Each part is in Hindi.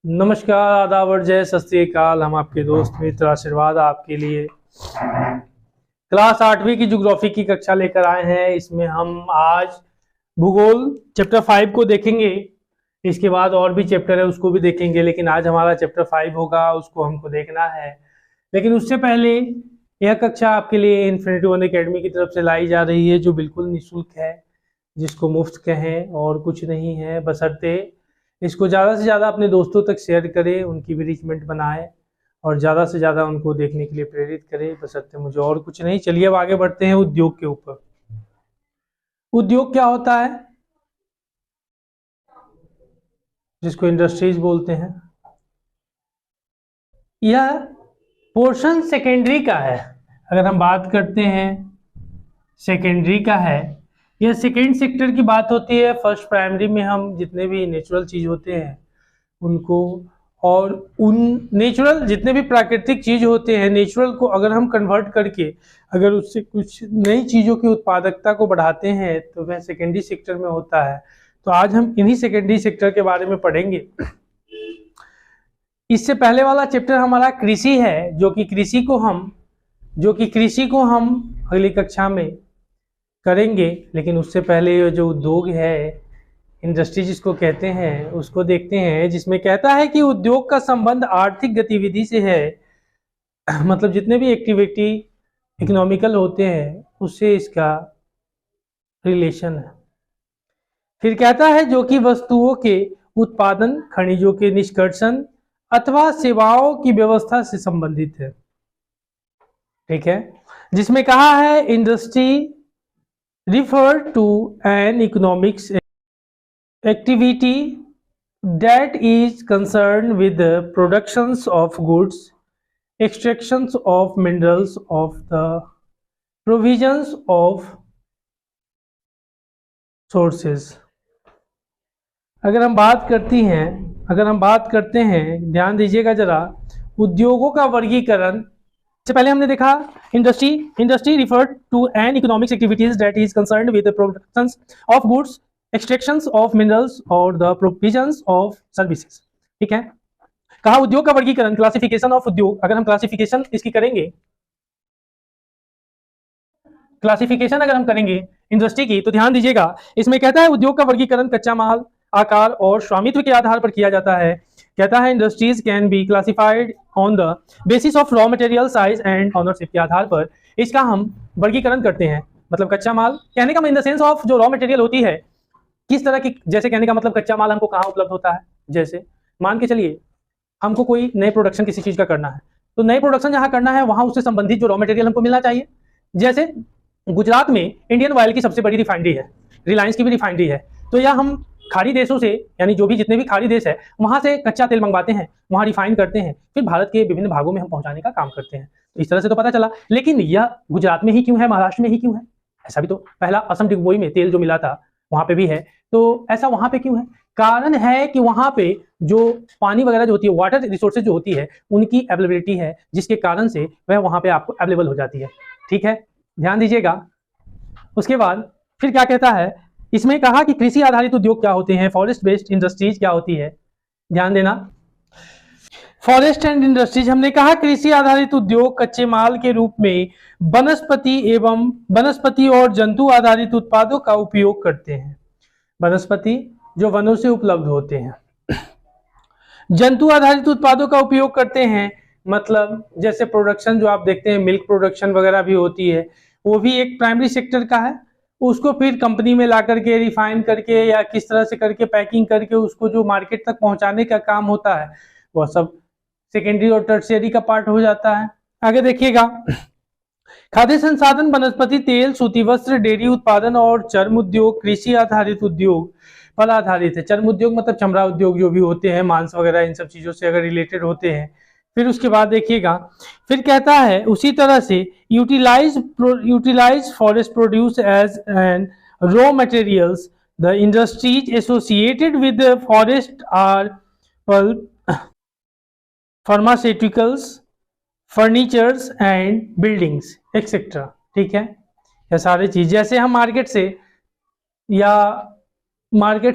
नमस्कार, आदाब और जय सत श्री अकाल। हम आपके दोस्त मित्र आशीर्वाद आपके लिए क्लास 8वीं की ज्योग्राफी की कक्षा लेकर आए हैं। इसमें हम आज भूगोल चैप्टर 5 को देखेंगे। इसके बाद और भी चैप्टर है उसको भी देखेंगे, लेकिन आज हमारा चैप्टर 5 होगा, उसको हमको देखना है। लेकिन उससे पहले यह कक्षा आपके लिए इन्फिनिटी वन एकेडमी की तरफ से लाई जा रही है, जो बिल्कुल निःशुल्क है, जिसको मुफ्त कहें और कुछ नहीं है, बशर्ते इसको ज़्यादा से ज़्यादा अपने दोस्तों तक शेयर करें, उनकी भी रिचमेंट बनाएं और ज़्यादा से ज़्यादा उनको देखने के लिए प्रेरित करें, बशर्ते मुझे और कुछ नहीं। चलिए अब आगे बढ़ते हैं उद्योग के ऊपर। उद्योग क्या होता है, जिसको इंडस्ट्रीज बोलते हैं। यह पोर्शन सेकेंडरी का है। अगर हम बात करते हैं सेकेंडरी का है, यह सेकेंड सेक्टर की बात होती है। फर्स्ट प्राइमरी में हम जितने भी नेचुरल चीज होते हैं उनको, और उन नेचुरल जितने भी प्राकृतिक चीज होते हैं, नेचुरल को अगर हम कन्वर्ट करके अगर उससे कुछ नई चीजों की उत्पादकता को बढ़ाते हैं तो वह सेकेंडरी सेक्टर में होता है। तो आज हम इन्हीं सेकेंडरी सेक्टर के बारे में पढ़ेंगे। इससे पहले वाला चैप्टर हमारा कृषि है, जो कि कृषि को हम अगली कक्षा में करेंगे। लेकिन उससे पहले ये जो उद्योग है, इंडस्ट्री जिसको कहते हैं, उसको देखते हैं, जिसमें कहता है कि उद्योग का संबंध आर्थिक गतिविधि से है। मतलब जितने भी एक्टिविटी इकोनॉमिकल होते हैं उससे इसका रिलेशन है। फिर कहता है जो कि वस्तुओं के उत्पादन, खनिजों के निष्कर्षण अथवा सेवाओं की व्यवस्था से संबंधित है। ठीक है, जिसमें कहा है industry refer to an economics activity that is concerned with the productions of goods, extractions of minerals, of the provisions of sources। अगर हम बात करते हैं, ध्यान दीजिएगा जरा, उद्योगों का वर्गीकरण से पहले हमने देखा industry refer to an economics activities that is concerned with the productions of goods, extractions of minerals और द प्रोविजंस ऑफ सर्विसेज। ठीक है, कहा उद्योग का वर्गीकरण, क्लासिफिकेशन ऑफ उद्योग। अगर हम क्लासिफिकेशन इसकी करेंगे, अगर हम करेंगे इंडस्ट्री की, तो ध्यान दीजिएगा इसमें कहता है उद्योग का वर्गीकरण कच्चा माल, आकार और स्वामित्व के आधार पर किया जाता है। कहता है industries can be classified on the basis of raw material size and ownership के आधार पर इसका हम वर्गीकरण करते हैं। मतलब कच्चा माल कहने का इन द सेंस ऑफ जो रॉ मटेरियल होती है, किस तरह की, जैसे कहने का मतलब कच्चा माल हमको कहाँ उपलब्ध होता है। जैसे मान के चलिए हमको कोई नए प्रोडक्शन किसी चीज का करना है, तो नए प्रोडक्शन जहां करना है वहां उससे संबंधित जो रॉ मटेरियल हमको मिलना चाहिए। जैसे गुजरात में इंडियन ऑयल की सबसे बड़ी रिफाइनरी है, रिलायंस की भी रिफाइनरी है। तो यह हम खाड़ी देशों से, यानी जो भी जितने भी खाड़ी देश है वहां से कच्चा तेल मंगवाते हैं, वहां रिफाइन करते हैं, फिर भारत के विभिन्न भागों में हम पहुंचाने का काम करते हैं। तो इस तरह से तो पता चला, लेकिन यह गुजरात में ही क्यों है, महाराष्ट्र में ही क्यों है? ऐसा भी तो पहला असम डिगबोई में तेल जो मिला था वहां पे भी है, तो ऐसा वहां पे क्यों है? कारण है कि वहां पे जो पानी वगैरह जो होती है, वाटर रिसोर्सेज जो होती है, उनकी अवेलेबिलिटी है, जिसके कारण से वह वहां पे आपको अवेलेबल हो जाती है। ठीक है, ध्यान दीजिएगा। उसके बाद फिर क्या कहता है, इसमें कहा कि कृषि आधारित उद्योग क्या होते हैं, फॉरेस्ट बेस्ड इंडस्ट्रीज क्या होती है। ध्यान देना, फॉरेस्ट एंड इंडस्ट्रीज, हमने कहा कृषि आधारित उद्योग कच्चे माल के रूप में वनस्पति और जंतु आधारित उत्पादों का उपयोग करते हैं। वनस्पति जो वनों से उपलब्ध होते हैं, जंतु आधारित उत्पादों का उपयोग करते हैं। मतलब जैसे प्रोडक्शन जो आप देखते हैं, मिल्क प्रोडक्शन वगैरह भी होती है, वो भी एक प्राइमरी सेक्टर का है। उसको फिर कंपनी में ला करके रिफाइन करके या किस तरह से करके पैकिंग करके उसको जो मार्केट तक पहुंचाने का काम होता है, वह सब सेकेंडरी और टर्शियरी का पार्ट हो जाता है। आगे देखिएगा, खाद्य संसाधन, वनस्पति तेल, सूती वस्त्र, डेयरी उत्पादन और चर्म उद्योग कृषि आधारित उद्योग पर आधारित है। चर्म उद्योग मतलब चमड़ा उद्योग जो भी होते हैं, मांस वगैरह इन सब चीजों से अगर रिलेटेड होते हैं। फिर उसके बाद देखिएगा, फिर कहता है उसी तरह से utilise forest produce as an raw materials, the industries associated with forest are pulp, pharmaceuticals, furnitures and buildings etcetera. ठीक है, यह सारे चीज, जैसे हम मार्केट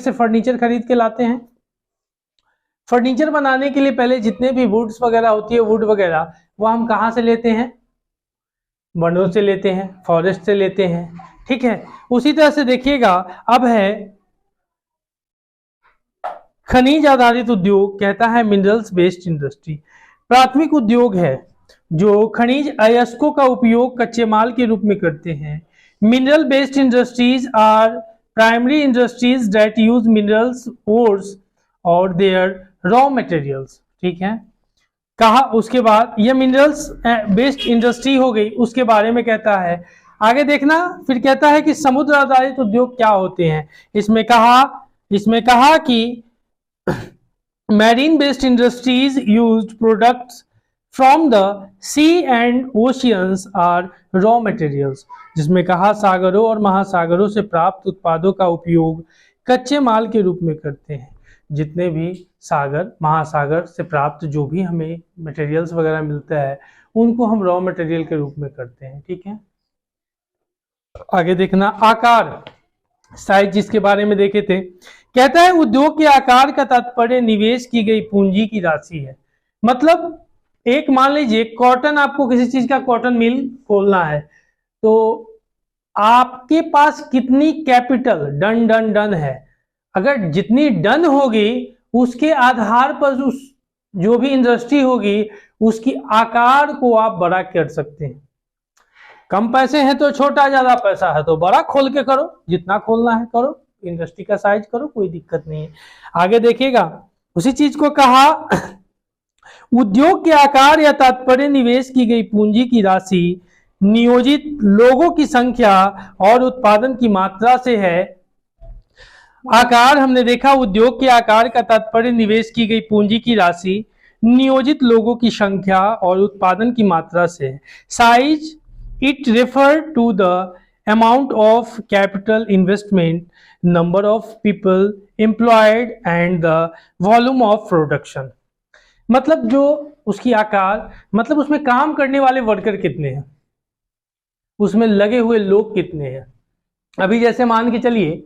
से फर्नीचर खरीद के लाते हैं, फर्नीचर बनाने के लिए पहले जितने भी वुड्स वगैरह होती है, वुड वगैरह, वो हम कहाँ से लेते हैं? वनों से लेते हैं, फॉरेस्ट से लेते हैं, ठीक है। उसी तरह से देखिएगा, अब है खनिज आधारित उद्योग, कहता है मिनरल्स बेस्ड इंडस्ट्री। प्राथमिक उद्योग है जो खनिज अयस्कों का उपयोग कच्चे माल के रूप में करते हैं। Mineral based industries are primary industries that use minerals ores और देयर रॉ मटेरियल्स, ठीक है। कहा उसके बाद ये मिनरल्स बेस्ड इंडस्ट्री हो गई, उसके बारे में कहता है। आगे देखना, फिर कहता है कि समुद्र आधारित उद्योग क्या होते हैं। इसमें कहा कि marine based industries used products from the sea and oceans are raw materials, जिसमें कहा सागरों और महासागरों से प्राप्त उत्पादों का उपयोग कच्चे माल के रूप में करते हैं। जितने भी सागर महासागर से प्राप्त जो भी हमें मटेरियल्स वगैरह मिलता है, उनको हम रॉ मटेरियल के रूप में करते हैं, ठीक है। आगे देखना, आकार साइज, जिसके बारे में देखे थे। कहता है उद्योग के आकार का तात्पर्य निवेश की गई पूंजी की राशि है। मतलब एक मान लीजिए कॉटन, आपको किसी चीज का कॉटन मिल खोलना है, तो आपके पास कितनी कैपिटल डन है, अगर जितनी डन होगी उसके आधार पर उस जो भी इंडस्ट्री होगी उसकी आकार को आप बड़ा कर सकते हैं। कम पैसे हैं तो छोटा, ज्यादा पैसा है तो बड़ा खोल के करो, जितना खोलना है करो, इंडस्ट्री का साइज करो, कोई दिक्कत नहीं है। आगे देखिएगा, उसी चीज को कहा उद्योग के आकार या तात्पर्य निवेश की गई पूंजी की राशि नियोजित लोगों की संख्या और उत्पादन की मात्रा से है। आकार हमने देखा, उद्योग के आकार का तात्पर्य निवेश की गई पूंजी की राशि नियोजित लोगों की संख्या और उत्पादन की मात्रा से है। Size, it refer to the amount of capital investment, number of people employed and the volume of production। मतलब जो उसकी आकार, मतलब उसमें काम करने वाले वर्कर कितने हैं, उसमें लगे हुए लोग कितने हैं। अभी जैसे मान के चलिए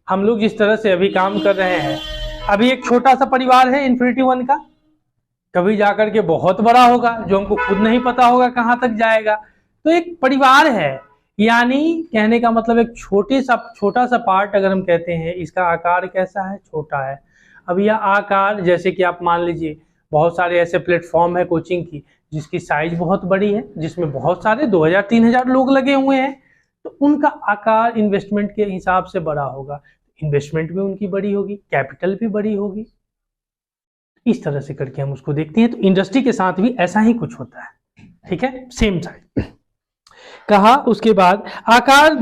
हम लोग जिस तरह से अभी काम कर रहे हैं, अभी एक छोटा सा परिवार है इन्फिनिटी वन का, कभी जाकर के बहुत बड़ा होगा जो हमको खुद नहीं पता होगा कहाँ तक जाएगा। तो एक परिवार है, यानी कहने का मतलब एक छोटा सा पार्ट अगर हम कहते हैं, इसका आकार कैसा है, छोटा है। अब यह आकार, जैसे कि आप मान लीजिए बहुत सारे ऐसे प्लेटफॉर्म है कोचिंग की जिसकी साइज बहुत बड़ी है, जिसमें बहुत सारे 2000-3000 लोग लगे हुए हैं, तो उनका आकार इन्वेस्टमेंट के हिसाब से बड़ा होगा, इन्वेस्टमेंट भी उनकी बड़ी होगी, कैपिटल भी बड़ी होगी। इस तरह से करके हम उसको देखते हैं। तो इंडस्ट्री के साथ भी ऐसा ही कुछ होता है, ठीक है, सेम साइज। कहा उसके बाद आकार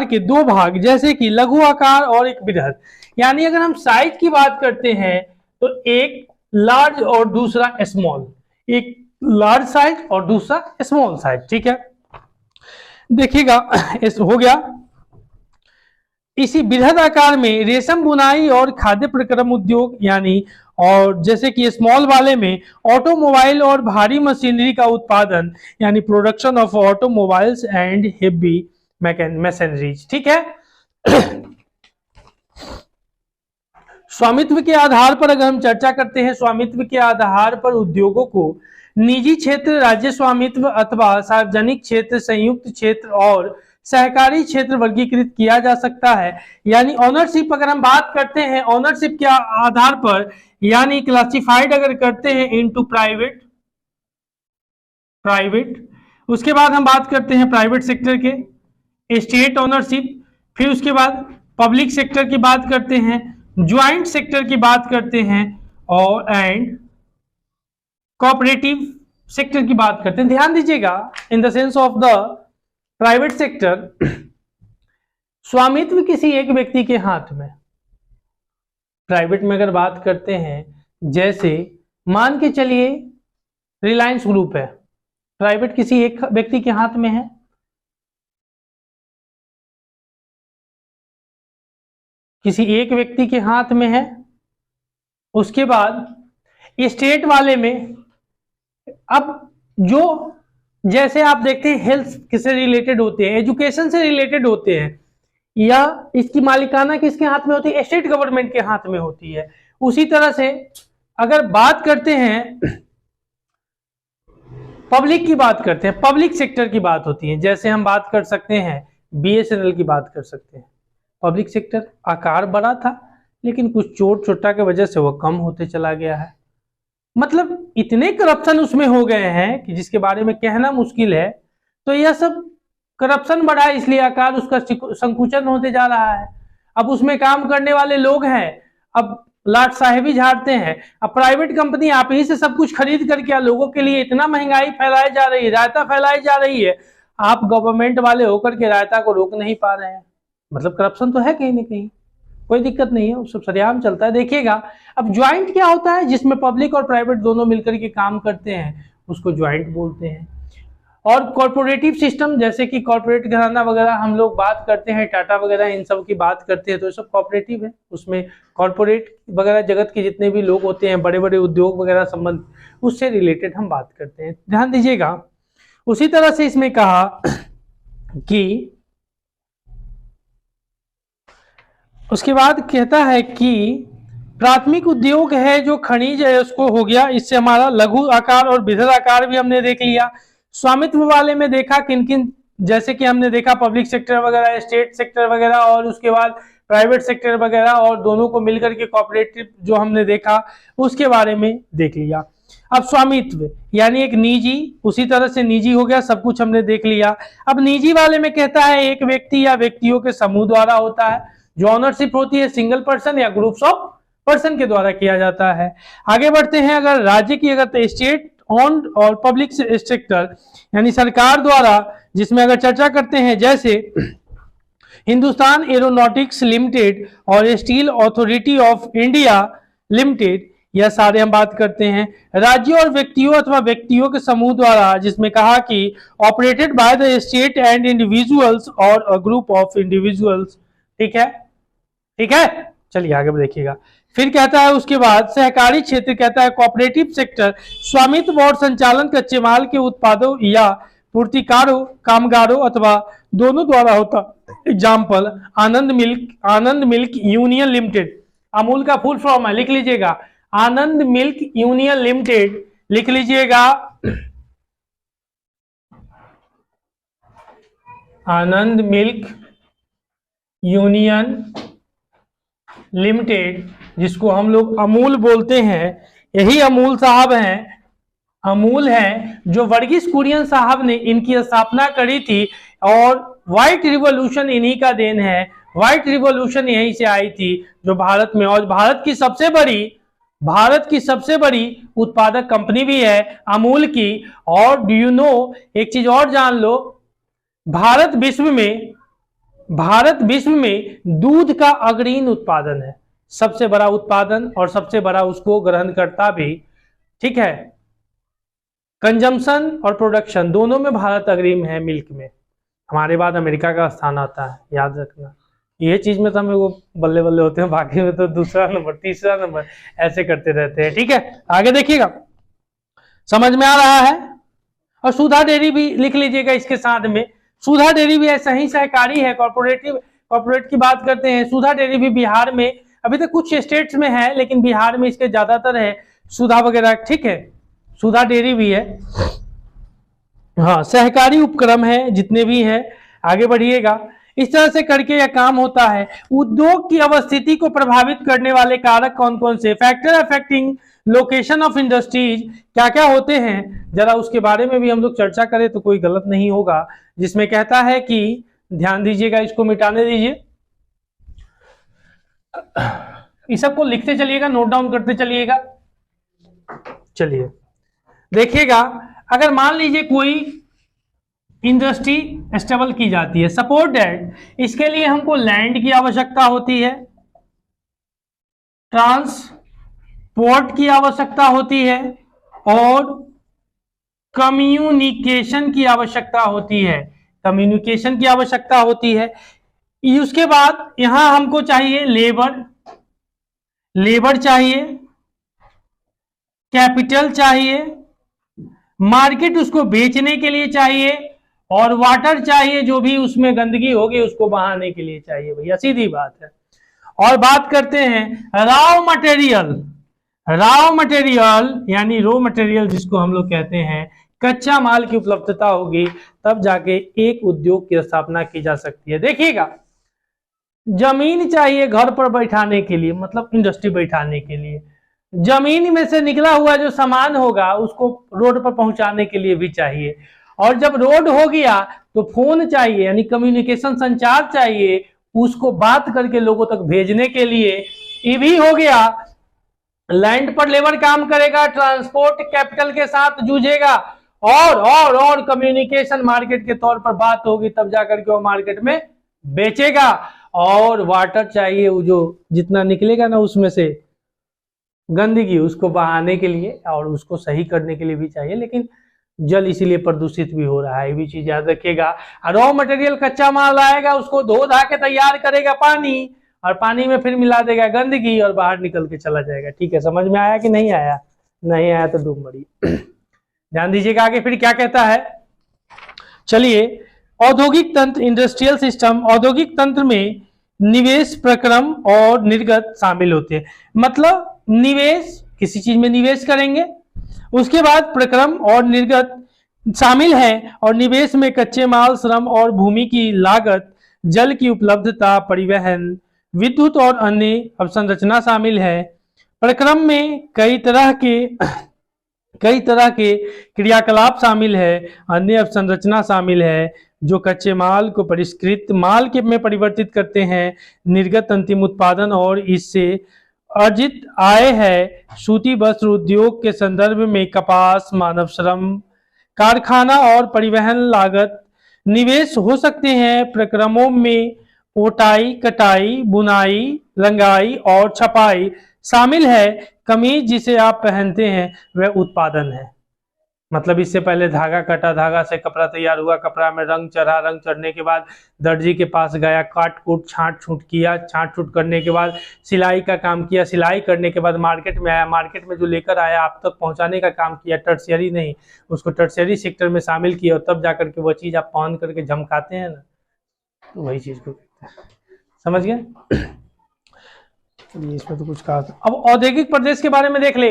के दो भाग, जैसे कि लघु आकार और एक बृहद। यानी अगर हम साइज की बात करते हैं तो एक लार्ज और दूसरा स्मॉल, एक लार्ज साइज और दूसरा स्मॉल साइज, ठीक है। देखिएगा हो गया। इसी बृहद आकार में रेशम बुनाई और खाद्य प्रक्रम उद्योग, यानी और जैसे कि स्मॉल वाले में ऑटोमोबाइल और भारी मशीनरी का उत्पादन, यानी production of automobiles and heavy machineries, ठीक है। स्वामित्व के आधार पर अगर हम चर्चा करते हैं, स्वामित्व के आधार पर उद्योगों को निजी क्षेत्र, राज्य स्वामित्व अथवा सार्वजनिक क्षेत्र, संयुक्त क्षेत्र और सहकारी क्षेत्र वर्गीकृत किया जा सकता है। यानी ओनरशिप अगर हम बात करते हैं, ओनरशिप के आधार पर, यानी क्लासिफाइड अगर करते हैं इनटू प्राइवेट, उसके बाद हम बात करते हैं प्राइवेट सेक्टर के, स्टेट ओनरशिप, फिर उसके बाद पब्लिक सेक्टर की बात करते हैं, ज्वाइंट सेक्टर की बात करते हैं और एंड कोऑपरेटिव सेक्टर की बात करते हैं। ध्यान दीजिएगा, in the sense of the private sector, स्वामित्व किसी एक व्यक्ति के हाथ में। प्राइवेट में अगर बात करते हैं, जैसे मान के चलिए रिलायंस ग्रुप है, प्राइवेट किसी एक व्यक्ति के हाथ में है, किसी एक व्यक्ति के हाथ में है। उसके बाद स्टेट वाले में, अब जो जैसे आप देखते हैं हेल्थ किससे रिलेटेड होते हैं, एजुकेशन से रिलेटेड होते हैं, या इसकी मालिकाना किसके हाथ में होती है, स्टेट गवर्नमेंट के हाथ में होती है। उसी तरह से अगर बात करते हैं पब्लिक की, बात करते हैं पब्लिक सेक्टर की बात होती है, जैसे हम बात कर सकते हैं BSNL की बात कर सकते हैं। पब्लिक सेक्टर आकार बड़ा था लेकिन कुछ चोट चोटा की वजह से वो कम होते चला गया है। मतलब इतने करप्शन उसमें हो गए हैं कि जिसके बारे में कहना मुश्किल है। तो यह सब करप्शन बढ़ा है इसलिए आकार उसका संकुचन होते जा रहा है। अब उसमें काम करने वाले लोग हैं, अब लाट साहेबी झाड़ते हैं। अब प्राइवेट कंपनी आप ही से सब कुछ खरीद करके लोगों के लिए इतना महंगाई फैलाई जा रही है, रायता फैलाई जा रही है, आप गवर्नमेंट वाले होकर के रायता को रोक नहीं पा रहे हैं। मतलब करप्शन तो है कहीं ना कहीं, कोई दिक्कत नहीं है, वो सब सरेआम चलता है। देखिएगा अब ज्वाइंट क्या होता है, जिसमें पब्लिक और प्राइवेट दोनों मिलकर के काम करते हैं उसको ज्वाइंट बोलते हैं। और कॉर्पोरेटिव सिस्टम, जैसे कि कॉर्पोरेट घराना वगैरह हम लोग बात करते हैं, टाटा वगैरह इन सब की बात करते हैं, तो ये सब कॉर्पोरेटिव है। उसमें कॉर्पोरेट वगैरह जगत के जितने भी लोग होते हैं, बड़े बड़े उद्योग वगैरह संबंध, उससे रिलेटेड हम बात करते हैं, ध्यान दीजिएगा। उसी तरह से इसमें कहा कि उसके बाद कहता है कि प्राथमिक उद्योग है जो खनिज है उसको हो गया, इससे हमारा लघु आकार और बृहद आकार भी हमने देख लिया। स्वामित्व वाले में देखा किन किन, जैसे कि हमने देखा पब्लिक सेक्टर वगैरह, स्टेट सेक्टर वगैरह, और उसके बाद प्राइवेट सेक्टर वगैरह, और दोनों को मिलकर के कॉर्पोरेटिव जो हमने देखा उसके बारे में देख लिया। अब स्वामित्व यानी एक निजी, उसी तरह से निजी हो गया, सब कुछ हमने देख लिया। अब निजी वाले में कहता है एक व्यक्ति या व्यक्तियों के समूह द्वारा होता है, जो ऑनरशिप होती है सिंगल पर्सन या ग्रुप्स ऑफ पर्सन के द्वारा किया जाता है। आगे बढ़ते हैं, अगर राज्य की, अगर स्टेट ऑन और पब्लिक सेक्टर यानी सरकार द्वारा, जिसमें अगर चर्चा करते हैं जैसे हिंदुस्तान एरोनॉटिक्स लिमिटेड और steel authority of India limited, यह सारे हम बात करते हैं। राज्यों और व्यक्तियों अथवा व्यक्तियों के समूह द्वारा, जिसमें कहा कि operated by the state and individuals और अ ग्रुप ऑफ इंडिविजुअल्स। ठीक है, ठीक है, चलिए आगे देखिएगा। फिर कहता है उसके बाद सहकारी क्षेत्र, कहता है कोऑपरेटिव सेक्टर स्वामित्व और संचालन कच्चे माल के उत्पादों या पूर्तिकारों, कामगारों अथवा दोनों द्वारा होता। एग्जाम्पल आनंद मिल्क यूनियन लिमिटेड, अमूल का फुल फॉर्म है, लिख लीजिएगा, आनंद मिल्क यूनियन लिमिटेड, लिख लीजिएगा आनंद मिल्क यूनियन लिमिटेड, जिसको हम लोग अमूल बोलते हैं। यही अमूल साहब हैं, अमूल हैं जो वर्गीस कुरियन साहब ने इनकी स्थापना करी थी, और व्हाइट रिवॉल्यूशन इन्हीं का देन है। व्हाइट रिवॉल्यूशन यहीं से आई थी, जो भारत में, और भारत की सबसे बड़ी उत्पादक कंपनी भी है अमूल की। और डू यू नो, एक चीज और जान लो, भारत विश्व में दूध का अग्रणी उत्पादन है, सबसे बड़ा उत्पादन और सबसे बड़ा उसको ग्रहण करता भी। ठीक है, कंजम्पशन और प्रोडक्शन दोनों में भारत अग्रणी है मिल्क में। हमारे बाद अमेरिका का स्थान आता है, याद रखना। ये चीज में तो हम वो बल्ले बल्ले होते हैं, बाकी में तो दूसरा नंबर, तीसरा नंबर ऐसे करते रहते हैं। ठीक है, आगे देखिएगा, समझ में आ रहा है। और सुधा डेयरी भी लिख लीजिएगा इसके साथ में, सुधा डेयरी भी ऐसा ही सहकारी है, कॉर्पोरेट की बात करते हैं। सुधा डेयरी भी बिहार में, अभी तक कुछ स्टेट्स में है लेकिन बिहार में इसके ज्यादातर है सुधा वगैरह। ठीक है, सुधा डेयरी भी है। हाँ, सहकारी उपक्रम है जितने भी है। आगे बढ़िएगा, इस तरह से करके यह काम होता है। उद्योग की अवस्थिति को प्रभावित करने वाले कारक कौन कौन से, factor affecting location of industries, क्या क्या होते हैं, जरा उसके बारे में भी हम लोग चर्चा करें तो कोई गलत नहीं होगा। जिसमें कहता है कि ध्यान दीजिएगा, इसको मिटाने दीजिए, इस सबको लिखते चलिएगा, नोट डाउन करते चलिएगा। चलिए देखिएगा, अगर मान लीजिए कोई इंडस्ट्री एस्टेबल की जाती है, सपोज दैट, इसके लिए हमको लैंड की आवश्यकता होती है, ट्रांसपोर्ट की आवश्यकता होती है, और कम्युनिकेशन की आवश्यकता होती है, कम्युनिकेशन की आवश्यकता होती है। उसके बाद यहां हमको चाहिए लेबर चाहिए, कैपिटल चाहिए, मार्केट उसको बेचने के लिए चाहिए, और वाटर चाहिए, जो भी उसमें गंदगी होगी उसको बहाने के लिए चाहिए। भैया सीधी बात है। और बात करते हैं रॉ मटेरियल। रॉ मटेरियल यानी रॉ मटेरियल जिसको हम लोग कहते हैं, कच्चा माल की उपलब्धता होगी तब जाके एक उद्योग की स्थापना की जा सकती है। देखिएगा, जमीन चाहिए घर पर बैठाने के लिए, मतलब इंडस्ट्री बैठाने के लिए, जमीन में से निकला हुआ जो सामान होगा उसको रोड पर पहुंचाने के लिए भी चाहिए, और जब रोड हो गया तो फोन चाहिए यानी कम्युनिकेशन संचार चाहिए, उसको बात करके लोगों तक भेजने के लिए। ये भी हो गया, लैंड पर लेबर काम करेगा, ट्रांसपोर्ट कैपिटल के साथ जूझेगा, और कम्युनिकेशन मार्केट के तौर पर बात होगी तब जाकर के वो मार्केट में बेचेगा। और वाटर चाहिए, वो जो जितना निकलेगा ना उसमें से गंदगी उसको बहाने के लिए और उसको सही करने के लिए भी चाहिए, लेकिन जल इसीलिए प्रदूषित भी हो रहा है, ये भी चीज याद रखिएगा। रॉ मटेरियल कच्चा माल आएगा, उसको धो धा के तैयार करेगा पानी, और पानी में फिर मिला देगा गंदगी और बाहर निकल के चला जाएगा। ठीक है, समझ में आया कि नहीं आया? नहीं आया तो डूब मरी। ध्यान दीजिएगा आगे फिर क्या कहता है। चलिए, औद्योगिक तंत्र, इंडस्ट्रियल सिस्टम। औद्योगिक तंत्र में निवेश, प्रक्रम और निर्गत शामिल होते हैं। मतलब निवेश, किसी चीज में निवेश करेंगे, उसके बाद प्रक्रम और निर्गत शामिल है, और निवेश में कच्चे माल, श्रम और भूमि की लागत, जल की उपलब्धता, परिवहन, विद्युत और अन्य अवसंरचना शामिल है। प्रक्रम में कई तरह के क्रियाकलाप शामिल है, अन्य अवसंरचना शामिल है जो कच्चे माल को परिष्कृत माल के में परिवर्तित करते हैं। निर्गत अंतिम उत्पादन और इससे अर्जित आय है। सूती वस्त्र उद्योग के संदर्भ में कपास, मानव श्रम, कारखाना और परिवहन लागत। निवेश हो सकते हैं प्रक्रमों में ओटाई, कटाई, बुनाई, रंगाई और छपाई शामिल है। कमीज जिसे आप पहनते हैं वह उत्पादन है। मतलब इससे पहले धागा कटा, धागा से कपड़ा तैयार हुआ, कपड़ा में रंग चढ़ा, रंग चढ़ने के बाद दर्जी के पास गया, काट कूट छांट छूट किया, छांट छूट करने के बाद सिलाई का काम किया, सिलाई करने के बाद मार्केट में आया, मार्केट में जो लेकर आया आप तक पहुंचाने का काम किया, टर्शियरी नहीं, उसको टर्शियरी सेक्टर में शामिल किया, और तब जाकर के वह चीज आप पहन करके झमकाते हैं ना, तो वही चीज को कहते हैं। समझ गए? इसमें तो कुछ कहा था। अब औद्योगिक प्रदेश के बारे में देख ले।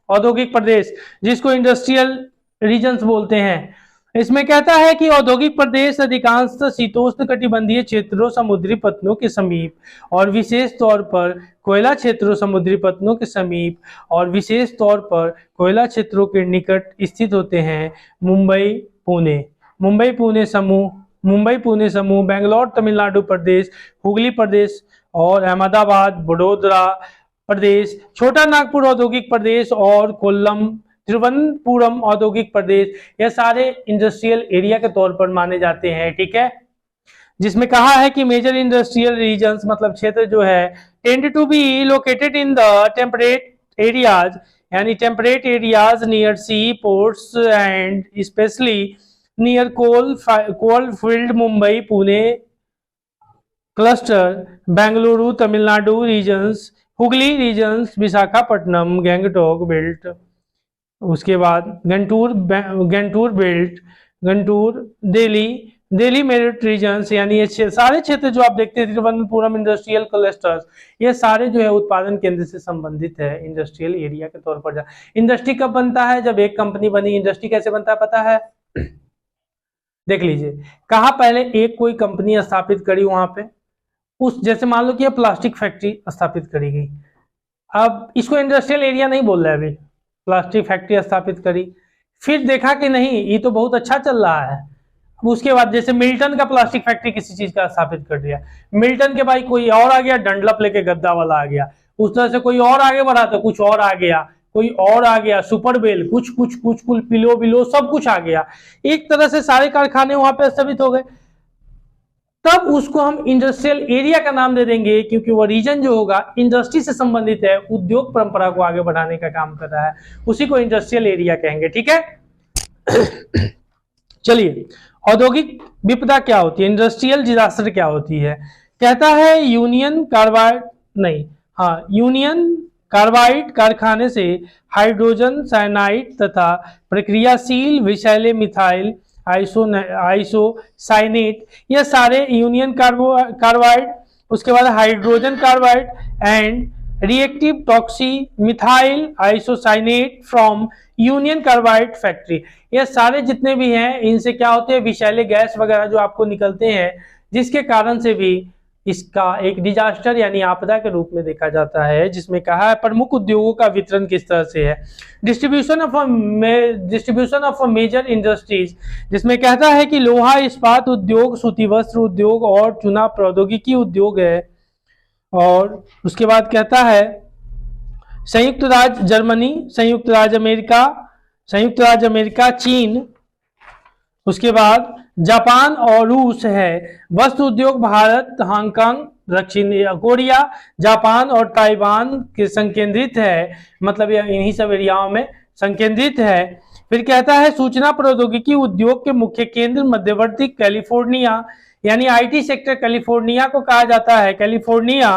औद्योगिक प्रदेश जिसको इंडस्ट्रियल रीजन्स बोलते हैं, इसमें कहता है कि औद्योगिक प्रदेश अधिकांशतः शीतोष्ण कटिबंधीय क्षेत्रों, समुद्री पत्तनों के समीप और विशेष तौर पर कोयला क्षेत्रों, समुद्री पत्तनों के समीप और विशेष तौर पर कोयला क्षेत्रों के निकट स्थित होते हैं। मुंबई पुणे समूह, बेंगलोर तमिलनाडु प्रदेश, हुगली प्रदेश और अहमदाबाद वडोदरा प्रदेश, छोटा नागपुर औद्योगिक प्रदेश और कोल्लम तिरुवनंतपुरम औद्योगिक प्रदेश, यह सारे इंडस्ट्रियल एरिया के तौर पर माने जाते हैं। ठीक है, जिसमें कहा है कि मेजर इंडस्ट्रियल रीजन्स मतलब क्षेत्र जो है tend to be located in the temperate areas, यानी temperate areas near sea ports and specially near coal field. Mumbai Pune cluster, Bengaluru Tamil Nadu regions, Hooghly regions, Visakhapatnam Gangtok belt, उसके बाद गंटूर बेल्ट, गंटूर दिल्ली मेरठ रीजन्स, यानी ये सारे क्षेत्र जो आप देखते हैं तिरुवनंतपुरम इंडस्ट्रियल क्लस्टर्स, ये सारे जो है उत्पादन केंद्र से संबंधित है इंडस्ट्रियल एरिया के तौर पर। इंडस्ट्री कब बनता है? जब एक कंपनी बनी। इंडस्ट्री कैसे बनता है पता है? देख लीजिए, कहा पहले एक कोई कंपनी स्थापित करी वहां पे, उस जैसे मान लो कि प्लास्टिक फैक्ट्री स्थापित करी गई, अब इसको इंडस्ट्रियल एरिया नहीं बोल रहे, अभी प्लास्टिक फैक्ट्री स्थापित करी, फिर देखा कि नहीं ये तो बहुत अच्छा चल रहा है, उसके बाद जैसे मिल्टन का प्लास्टिक फैक्ट्री किसी चीज का स्थापित कर दिया, मिल्टन के भाई कोई और आ गया, डंडलप लेके गद्दा वाला आ गया, उस तरह से कोई और आगे बढ़ा तो कुछ और आ गया, कोई और आ गया, सुपर बेल, कुछ पिलो बिलो सब कुछ आ गया, एक तरह से सारे कारखाने वहां पे स्थापित हो गए। तब उसको हम इंडस्ट्रियल एरिया का नाम दे देंगे, क्योंकि वो रीजन जो होगा इंडस्ट्री से संबंधित है, उद्योग परंपरा को आगे बढ़ाने का काम कर रहा है, उसी को इंडस्ट्रियल एरिया कहेंगे। ठीक है, चलिए, औद्योगिक विपदा क्या होती है, इंडस्ट्रियल डिजास्टर क्या होती है? कहता है यूनियन कार्बाइड कारखाने से हाइड्रोजन साइनाइड तथा प्रक्रियाशील विषैले मिथाइल आइसोसाइनेट, यह सारे यूनियन कार्बाइड उसके बाद hydrogen carbide and reactive taxi methyl isocyanate from union carbide factory. ये सारे जितने भी हैं इनसे क्या होते हैं, विषैले गैस वगैरह जो आपको निकलते हैं, जिसके कारण से भी इसका एक डिजास्टर यानी आपदा के रूप में देखा जाता है। जिसमें कहा है प्रमुख उद्योगों का वितरण किस तरह से है, डिस्ट्रीब्यूशन ऑफ मेजर इंडस्ट्रीज, जिसमें कहता है कि लोहा इस्पात उद्योग, सूती वस्त्र उद्योग और चुना प्रौद्योगिकी उद्योग है। और उसके बाद कहता है संयुक्त राज्य जर्मनी, संयुक्त राज्य अमेरिका, चीन, उसके बाद जापान और रूस है। वस्त्र उद्योग भारत, हांगकांग, दक्षिण कोरिया, जापान और ताइवान के संकेंद्रित है, मतलब इन्हीं सब एरियाओं में संकेंद्रित है। फिर कहता है सूचना प्रौद्योगिकी उद्योग के मुख्य केंद्र मध्यवर्ती कैलिफोर्निया, यानी आईटी सेक्टर कैलिफोर्निया को कहा जाता है, कैलिफोर्निया।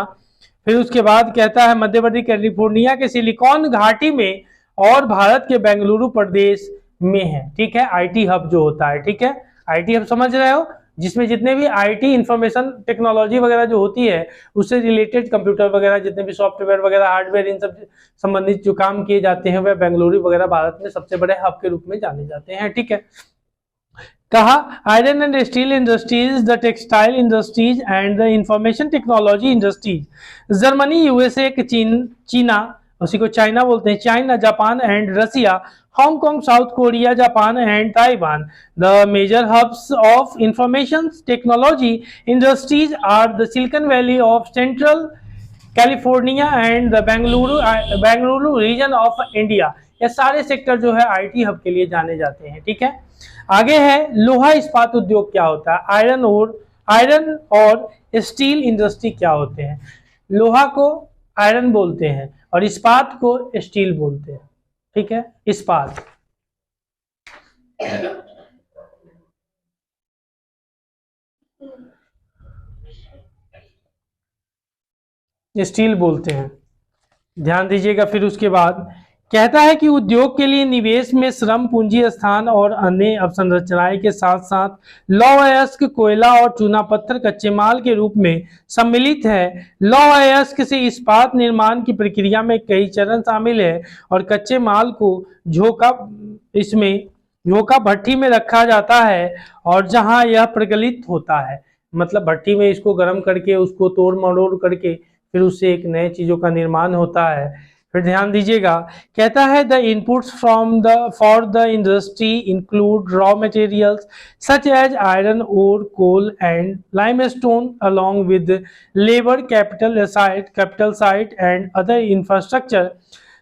फिर उसके बाद कहता है मध्यवर्ती कैलिफोर्निया के सिलिकॉन घाटी में और भारत के बेंगलुरु प्रदेश में है। ठीक है, आईटी हब जो होता है, ठीक है, आईटी हब समझ रहे हो, जिसमें जितने भी आईटी इंफॉर्मेशन टेक्नोलॉजी वगैरह जो होती है उससे रिलेटेड कंप्यूटर वगैरह, जितने भी सॉफ्टवेयर वगैरह, हार्डवेयर, इन सब संबंधित जो काम किए जाते हैं वह बेंगलुरु वगैरह भारत में सबसे बड़े हब के रूप में जाने जाते हैं। ठीक है, कहा iron and steel industries, the textile industries and the information technology industries. Germany, USA, चीना, उसी को चाइना बोलते हैं, China, Japan and Russia, Hong Kong, South Korea, Japan and Taiwan. The major hubs of information technology industries are the Silicon Valley of central California and the Bengaluru region of India. ये सारे सेक्टर जो है आईटी हब के लिए जाने जाते हैं। ठीक है, आगे है लोहा इस्पात उद्योग क्या होता है, आयरन और स्टील इंडस्ट्री क्या होते हैं। लोहा को आयरन बोलते हैं और इस्पात को स्टील बोलते हैं। ठीक है, इस्पात। स्टील बोलते हैं, ध्यान दीजिएगा। फिर उसके बाद कहता है कि उद्योग के लिए निवेश में श्रम, पूंजी, स्थान और अन्य अवसंरचनाएं के साथ साथ लौह अयस्क, कोयला और चूना पत्थर कच्चे माल के रूप में सम्मिलित है। लौह अयस्क से इस्पात निर्माण की प्रक्रिया में कई चरण शामिल है और कच्चे माल को झोंका भट्टी में रखा जाता है और जहां यह प्रगलित होता है, मतलब भट्टी में इसको गर्म करके उसको तोड़ मरोड़ करके फिर उससे एक नए चीजों का निर्माण होता है। फिर ध्यान दीजिएगा, कहता है the inputs for the industry include raw materials such as iron ore, coal and limestone along with labour, capital site and other infrastructure.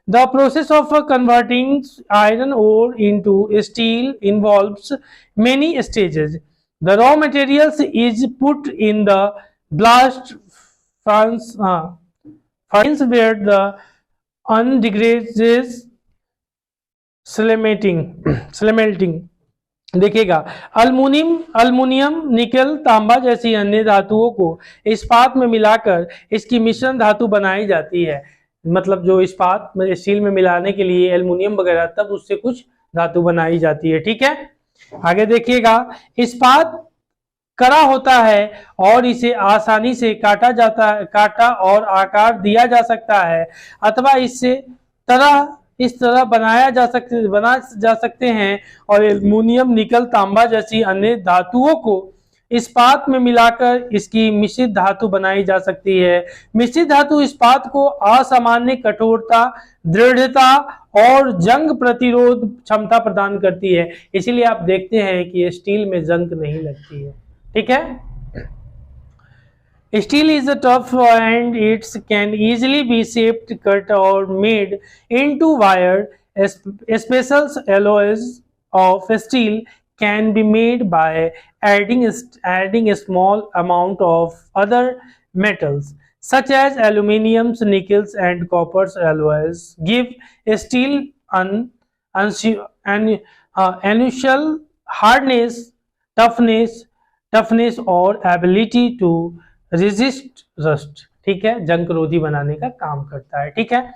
The process of converting iron ore into steel involves many stages. The raw materials is put in the blast furnace where the undegrades smelting। देखिएगा, अल्मुनियम, निकल, तांबा जैसी अन्य धातुओं को इस्पात में मिलाकर इसकी मिश्रण धातु बनाई जाती है। मतलब जो इस्पात में स्टील में मिलाने के लिए एल्युमिनियम वगैरह, तब उससे कुछ धातु बनाई जाती है। ठीक है, आगे देखिएगा, इस्पात कड़ा होता है और इसे आसानी से काटा और आकार दिया जा सकता है अथवा इस तरह बना जा सकते हैं। और एल्युमिनियम, निकल, तांबा जैसी अन्य धातुओं को इस्पात में मिलाकर इसकी मिश्रित धातु बनाई जा सकती है। मिश्रित धातु इस्पात को असामान्य कठोरता, दृढ़ता और जंग प्रतिरोध क्षमता प्रदान करती है। इसीलिए आप देखते हैं कि स्टील में जंग नहीं लगती है। ठीक है, steel is tough and it can easily be shaped, cut or made into wire. Special alloys of steel can be made by adding a small amount of other metals such as aluminium, nickels and copper. Alloys give steel an unusual hardness, toughness और ability to resist rust। ठीक है, जंग रोधी बनाने का काम करता है। ठीक है,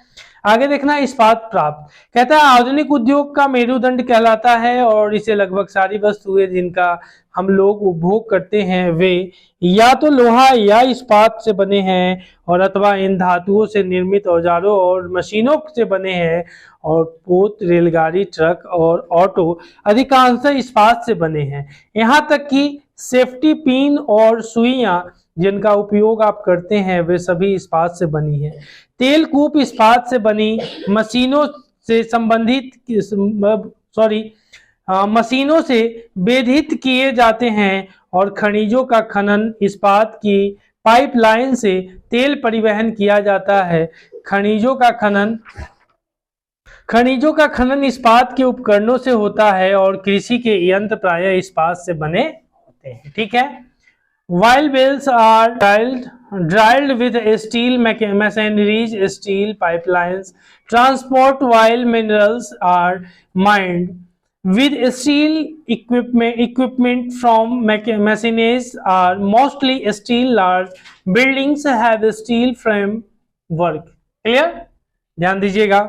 आगे देखना इस्पात प्राप्त, कहता है आधुनिक उद्योग का मेरुदंड कहलाता है और इसे लगभग सारी वस्तुएं जिनका हम लोग उपभोग करते हैं वे या तो लोहा या इस्पात से बने हैं और अथवा इन धातुओं से निर्मित औजारों और मशीनों से बने हैं। और पोत, रेलगाड़ी, ट्रक और ऑटो अधिकांश इस्पात से बने हैं। यहाँ तक कि सेफ्टी पिन और सुइयां जिनका उपयोग आप करते हैं वे सभी इस्पात से बनी है। तेल कूप इस्पात से बनी मशीनों से संबंधित मशीनों से वेधित किए जाते हैं और खनिजों का खनन इस्पात की पाइपलाइन से तेल परिवहन किया जाता है। खनिजों का खनन इस्पात के उपकरणों से होता है और कृषि के यंत्र प्रायः इस्पात से बने होते हैं। ठीक है, while bells are drilled with steel machineries, steel pipelines transport, while minerals are mined with steel equipment from machines are mostly steel. Large buildings have steel framework. Clear? ध्यान दीजिएगा,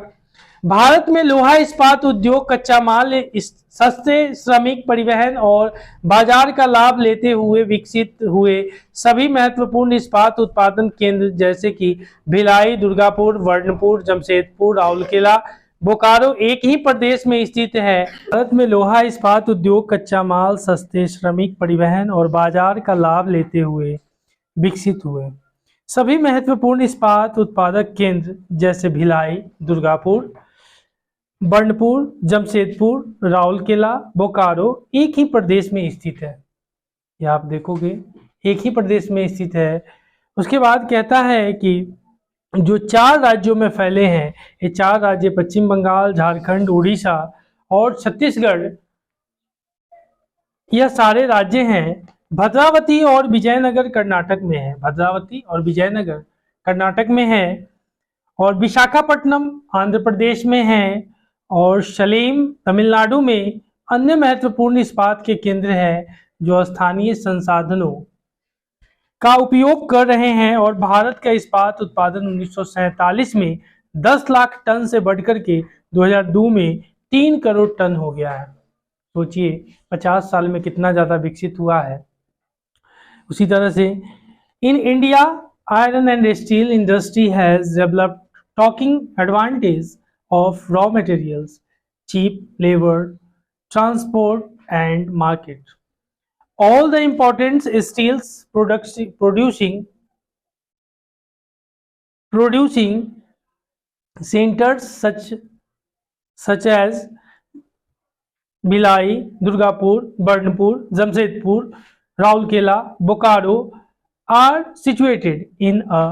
भारत में लोहा इस्पात उद्योग कच्चा माल सस्ते श्रमिक परिवहन और बाजार का लाभ लेते हुए विकसित हुए सभी महत्वपूर्ण इस्पात उत्पादन केंद्र जैसे कि भिलाई, दुर्गापुर, वर्णपुर, जमशेदपुर, राउरकेला, बोकारो एक ही प्रदेश में स्थित है। भारत में लोहा इस्पात उद्योग कच्चा माल सस्ते श्रमिक परिवहन और बाजार का लाभ लेते हुए विकसित हुए सभी महत्वपूर्ण इस्पात उत्पादक केंद्र जैसे भिलाई, दुर्गापुर, बर्नपुर, जमशेदपुर, राउरकेला, बोकारो एक ही प्रदेश में स्थित है। ये आप देखोगे एक ही प्रदेश में स्थित है। उसके बाद कहता है कि जो 4 राज्यों में फैले हैं, ये 4 राज्य पश्चिम बंगाल, झारखंड, उड़ीसा और छत्तीसगढ़, यह सारे राज्य हैं। भद्रावती और विजयनगर कर्नाटक में है, भद्रावती और विजयनगर कर्नाटक में है और विशाखापट्टनम आंध्र प्रदेश में है और सलेम तमिलनाडु में अन्य महत्वपूर्ण इस्पात के केंद्र हैं जो स्थानीय संसाधनों का उपयोग कर रहे हैं। और भारत का इस्पात उत्पादन 1947 में 10 लाख टन से बढ़कर के 2002 में 3 करोड़ टन हो गया है। सोचिए 50 साल में कितना ज्यादा विकसित हुआ है। उसी तरह से in India iron and steel industry has developed talking advantage of raw materials, cheap labor, transport and market. All the important steels producing centers such as Bhilai, Durgapur, Burnpur, Jamshedpur, Rourkela, Bokaro are situated in a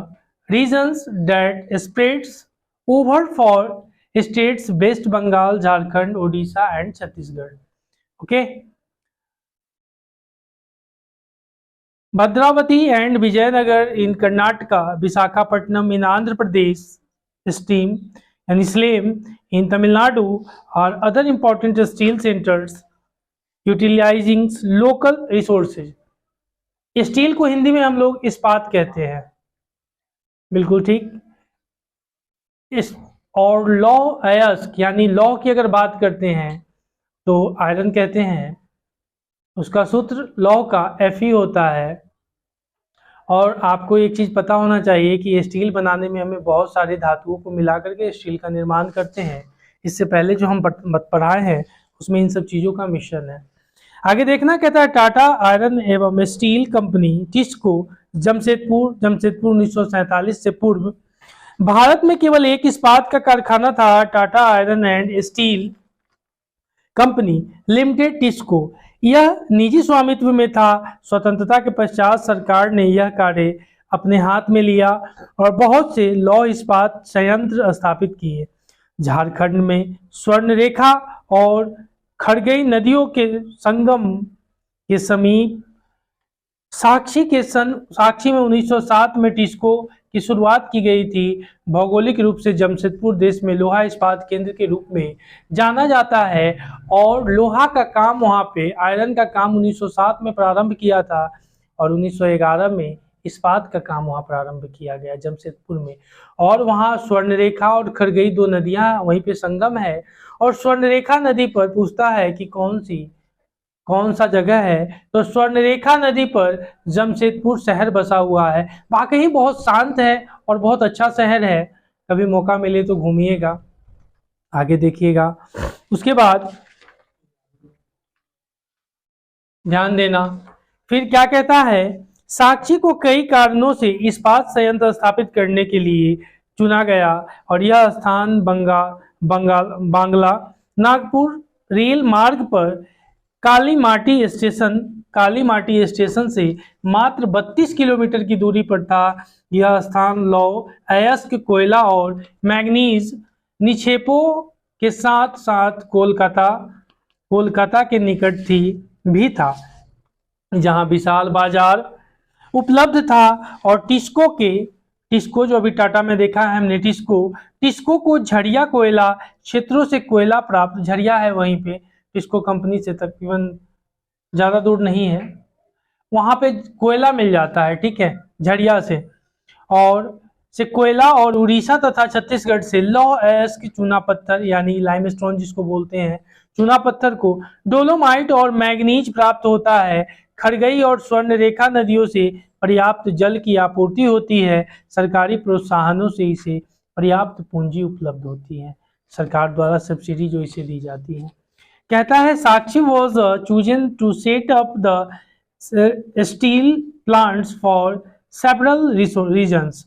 regions that spreads over for states West Bengal, Jharkhand, Odisha and Chhattisgarh. Okay. Bhadravati and Vijayanagar in Karnataka, Visakhapatnam in Andhra Pradesh, Salem in Tamil Nadu are other important steel centers utilizing local resources. Steel को हिंदी में हम लोग इस्पात कहते हैं, बिल्कुल ठीक। और लौ अयस्क यानी लौ की अगर बात करते हैं तो आयरन कहते हैं, उसका सूत्र लौ का Fe होता है। और आपको एक चीज पता होना चाहिए कि स्टील बनाने में हमें बहुत सारे धातुओं को मिला करके स्टील का निर्माण करते हैं। इससे पहले जो हम पढ़ाए हैं उसमें इन सब चीजों का मिश्रण है। आगे देखना कहता है टाटा आयरन एवं स्टील कंपनी टिस्को जमशेदपुर 1947 से पूर्व भारत में केवल एक इस्पात का कारखाना था, Tata iron and steel company limited TISCO. यह निजी स्वामित्व में था। स्वतंत्रता के पश्चात सरकार ने यह कार्य अपने हाथ में लिया और बहुत से लौह इस्पात संयंत्र स्थापित किए। झारखंड में स्वर्णरेखा और खड़गई नदियों के संगम के समीप साक्षी में 1907 में टिस्को की शुरुआत की गई थी। भौगोलिक रूप से जमशेदपुर देश में लोहा इस्पात केंद्र के रूप में जाना जाता है और लोहा का काम वहां पे आयरन का काम 1907 में प्रारंभ किया था और 1911 में इस्पात का काम वहाँ प्रारंभ किया गया जमशेदपुर में। और वहाँ स्वर्णरेखा और खरगई दो नदियां वहीं पे संगम है। और स्वर्णरेखा नदी पर पूछता है कि कौन सा जगह है, तो स्वर्णरेखा नदी पर जमशेदपुर शहर बसा हुआ है। वाकई बहुत शांत है और बहुत अच्छा शहर है, कभी मौका मिले तो घूमिएगा, आगे देखिएगा। उसके बाद ध्यान देना, फिर क्या कहता है, साक्षी को कई कारणों से इस्पात संयंत्र स्थापित करने के लिए चुना गया और यह स्थान बांग्ला नागपुर रेल मार्ग पर काली माटी स्टेशन से मात्र 32 किलोमीटर की दूरी पर था। यह स्थान लौह अयस्क कोयला और मैग्नीज निक्षेपों के साथ साथ कोलकाता के निकट भी था, जहां विशाल बाजार उपलब्ध था। और टिस्को जो अभी टाटा में देखा है हमने, टिस्को को झरिया कोयला क्षेत्रों से कोयला प्राप्त, झरिया है वहीं पे, टिस्को कंपनी से तकरीबन ज्यादा दूर नहीं है, वहां पे कोयला मिल जाता है, ठीक है, झरिया से। और कोयला और उड़ीसा तथा छत्तीसगढ़ से लौह अयस्क चूना पत्थर यानी लाइमस्टोन जिसको बोलते हैं, चूना पत्थर को डोलोमाइट और मैग्नीज प्राप्त होता है। खरगई और स्वर्णरेखा नदियों से पर्याप्त जल की आपूर्ति होती है। सरकारी प्रोत्साहनों से इसे पर्याप्त पूंजी उपलब्ध होती है, सरकार द्वारा सब्सिडी जो इसे दी जाती है। कहता है साक्षी was chosen to set up the steel plants for several reasons.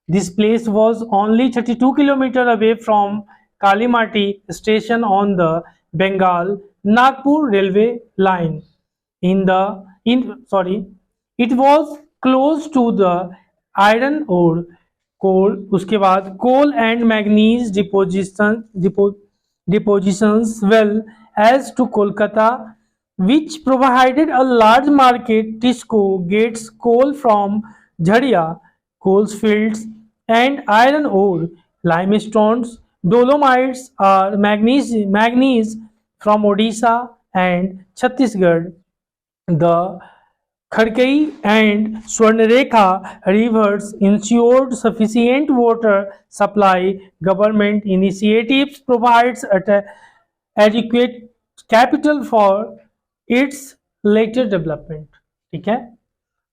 This place was only 32 kilometers away from Kalimati station on the Bengal-Nagpur railway line. It was close to the iron ore, उसके बाद coal and manganese depositions well as to Kolkata, which provided a large market. Tisco gets coal from Jharia coalfields and iron ore, limestones, dolomites or manganese from Odisha and Chhattisgarh. The Khadkai and Swarnarekha rivers ensured sufficient water supply. Government initiatives provides adequate capital for its later development. ठीक है,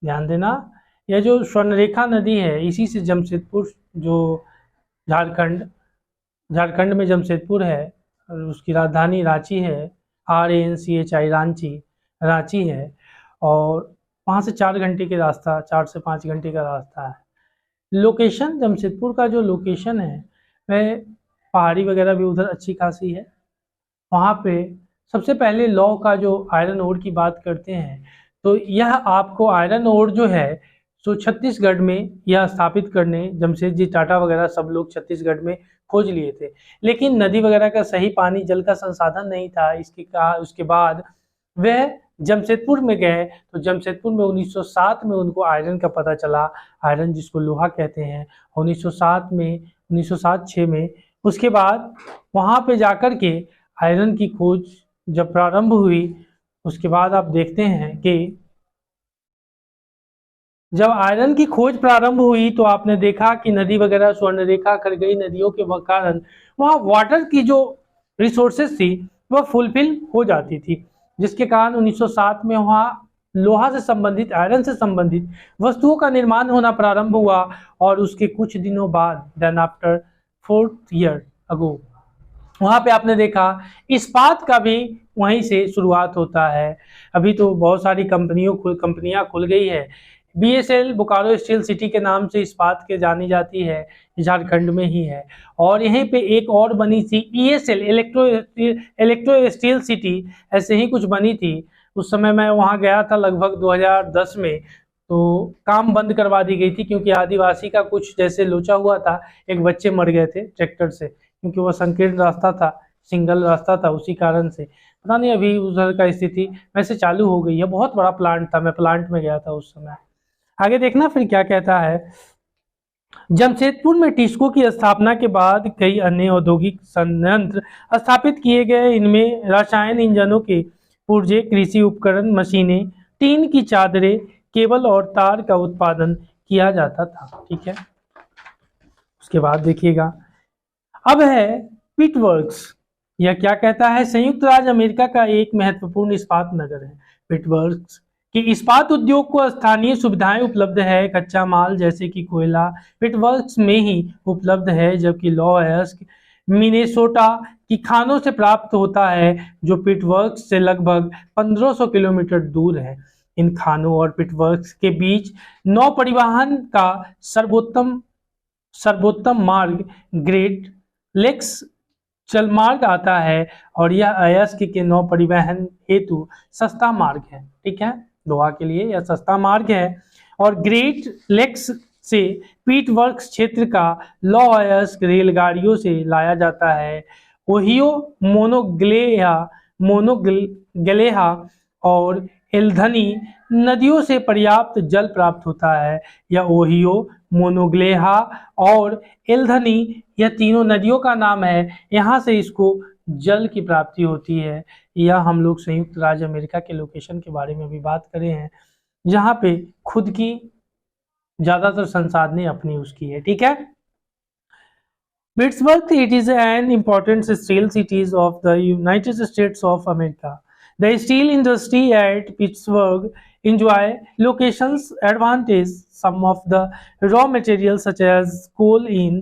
ध्यान देना, यह जो स्वर्णरेखा नदी है इसी से जमशेदपुर, जो झारखंड में जमशेदपुर है और उसकी राजधानी रांची है, RANCHI रांची है, और वहाँ से 4 घंटे के रास्ता, 4 से 5 घंटे का रास्ता है। लोकेशन, जमशेदपुर का जो लोकेशन है वह पहाड़ी वगैरह भी उधर अच्छी खासी है। वहाँ पे सबसे पहले लौ का जो आयरन ओर की बात करते हैं, तो यह आपको आयरन ओर जो है तो छत्तीसगढ़ में यह स्थापित करने जमशेदजी टाटा वगैरह सब लोग छत्तीसगढ़ में खोज लिए थे, लेकिन नदी वगैरह का सही पानी, जल का संसाधन नहीं था। उसके बाद वह जमशेदपुर में गए, तो जमशेदपुर में 1907 में उनको आयरन का पता चला, आयरन जिसको लोहा कहते हैं, 1907-6 में। उसके बाद वहाँ पे जाकर के आयरन की खोज जब प्रारंभ हुई, उसके बाद आप देखते हैं कि जब आयरन की खोज प्रारंभ हुई तो आपने देखा कि नदी वगैरह स्वर्णरेखा, खरगई नदियों के कारण वहाँ वाटर की जो रिसोर्सेज थी वह फुलफिल हो जाती थी, जिसके कारण 1907 में वहाँ लोहा से संबंधित, आयरन से संबंधित वस्तुओं का निर्माण होना प्रारंभ हुआ। और उसके कुछ दिनों बाद, देन आफ्टर 4th year अगो, वहाँ पे आपने देखा इस्पात का भी वहीं से शुरुआत होता है। अभी तो बहुत सारी कंपनियां खुल गई है। BSL बोकारो स्टील सिटी के नाम से इस्पात के जानी जाती है, झारखंड में ही है। और यहीं पे एक और बनी थी ESL इलेक्ट्रो स्टील सिटी, ऐसे ही कुछ बनी थी। उस समय मैं वहाँ गया था लगभग 2010 में, तो काम बंद करवा दी गई थी क्योंकि आदिवासी का कुछ जैसे लोचा हुआ था, एक बच्चे मर गए थे ट्रैक्टर से, क्योंकि वह संकीर्ण रास्ता था, सिंगल रास्ता था, उसी कारण से। पता नहीं अभी उधर का स्थिति वैसे चालू हो गई है। बहुत बड़ा प्लांट था, मैं प्लांट में गया था उस समय। आगे देखना फिर क्या कहता है। जमशेदपुर में टिस्को की स्थापना के बाद कई अन्य औद्योगिक संयंत्र स्थापित किए गए। इनमें रसायन इंजनों के पुर्जे, कृषि उपकरण, मशीनें, टीन की चादरें, केबल और तार का उत्पादन किया जाता था। ठीक है, उसके बाद देखिएगा, अब है पिटवर्क्स। यह क्या कहता है? संयुक्त राज्य अमेरिका का एक महत्वपूर्ण इस्पात नगर है। पिटवर्क्स कि इस्पात उद्योग को स्थानीय सुविधाएं उपलब्ध है, कच्चा माल जैसे कि कोयला पिटवर्क्स में ही उपलब्ध है, जबकि लॉयर्स मिनेसोटा की खानों से प्राप्त होता है, जो पिटवर्क्स से लगभग 1500 किलोमीटर दूर है। इन खानों और पिटवर्क्स के बीच नौ परिवहन का सर्वोत्तम मार्ग ग्रेट लेक्स जलमार्ग आता है, और यह अयस्क के नौ परिवहन हेतु सस्ता मार्ग है। ठीक है, दोहा के लिए यह सस्ता मार्ग है। और ग्रेट लेक्स से पीटवर्क्स क्षेत्र का लौ अयस्क रेलगाड़ियों से लाया जाता है। ओहियो मोनोगलेहा और एल्धनी नदियों से पर्याप्त जल प्राप्त होता है। यह ओहियो, मोनोग्लेहा और एल्धनी, यह तीनों नदियों का नाम है, यहाँ से इसको जल की प्राप्ति होती है। यह हम लोग संयुक्त राज्य अमेरिका के लोकेशन के बारे में भी बात करें हैं, जहाँ पे खुद की ज्यादातर संसाधनें अपनी उसकी है। ठीक है, Pittsburgh, it is an important steel city of the United States of America. The steel industry at Pittsburgh enjoy locations advantage. Some of the raw materials such as coal in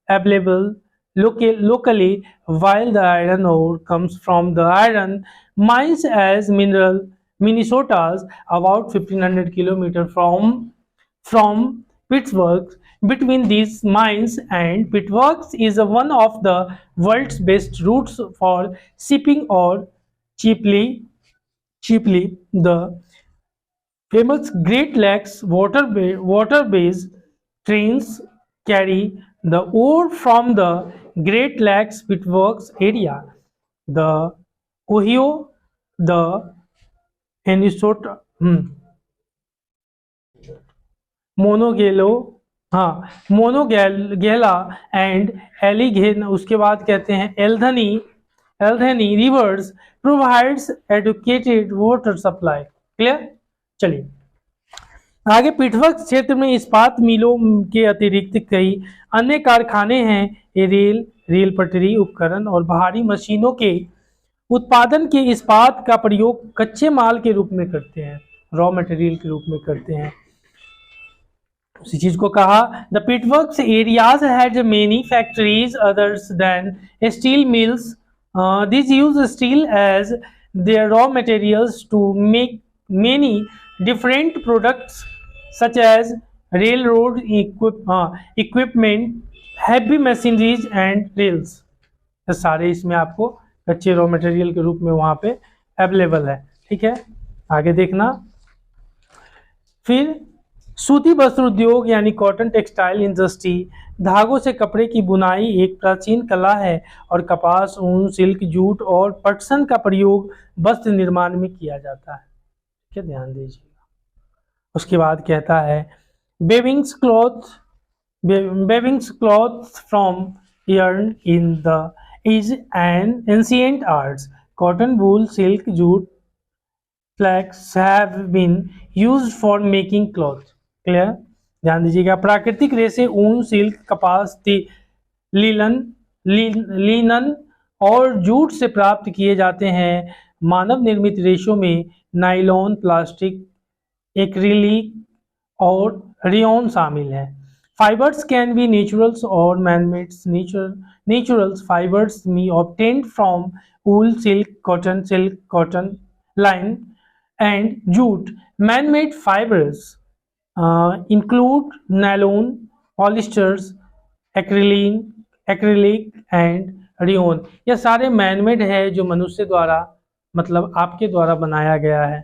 available locally, while the iron ore comes from the iron mines as mineral Minnesota's about 1500 kilometers from Pittsburgh. Between these mines and Pittsburgh is one of the world's best routes for shipping or cheaply. The famous Great Lakes waterways trains carry the ore from the Great Lakes Pittsburgh area. The Ohio, the Minnesota, Monongahela and Allegheny, उसके बाद कहते हैं एल्धनी rivers provides adequate water supply. Clear, चलिए आगे। पिटवर्क क्षेत्र में इस्पात मिलों के अतिरिक्त कई अन्य कारखाने हैं। रेल पटरी उपकरण और भारी मशीनों के उत्पादन के इस्पात का प्रयोग कच्चे माल के रूप में करते हैं, रॉ मटेरियल के रूप में करते हैं। उसी चीज को कहा, द पिटवर्क्स areas had many factories others than steel mills. This use steel as their raw materials to make many different products such as rail road equipment, heavy machineries and rails. सारे इसमें आपको कच्चे रॉ मटेरियल के रूप में वहां पे अवेलेबल है। ठीक है, आगे देखना। फिर सूती वस्त्र उद्योग यानी कॉटन टेक्सटाइल इंडस्ट्री, धागों से कपड़े की बुनाई एक प्राचीन कला है और कपास, ऊन, सिल्क, जूट और पटसन का प्रयोग वस्त्र निर्माण में किया जाता है। ठीक है, ध्यान दीजिएगा। उसके बाद कहता है weavings cloth from yarn in the is an ancient arts. Cotton, wool, silk, jute, flax have been used for making cloth. Clear, ध्यान दीजिएगा। प्राकृतिक रेशे ऊन, सिल्क, कपास, लीनन और जूट से प्राप्त किए जाते हैं। मानव निर्मित रेशों में नाइलॉन, प्लास्टिक, एक्रिलिक और रेयॉन शामिल है। फाइबर्स कैन बी नेचुरल्स और manmades. Naturals fibres may obtained from wool, silk, cotton, line and jute. Manmade fibres include nylon, polyesters, acrylic and rayon। यह सारे मैनमेड है जो मनुष्य द्वारा, मतलब आपके द्वारा बनाया गया है।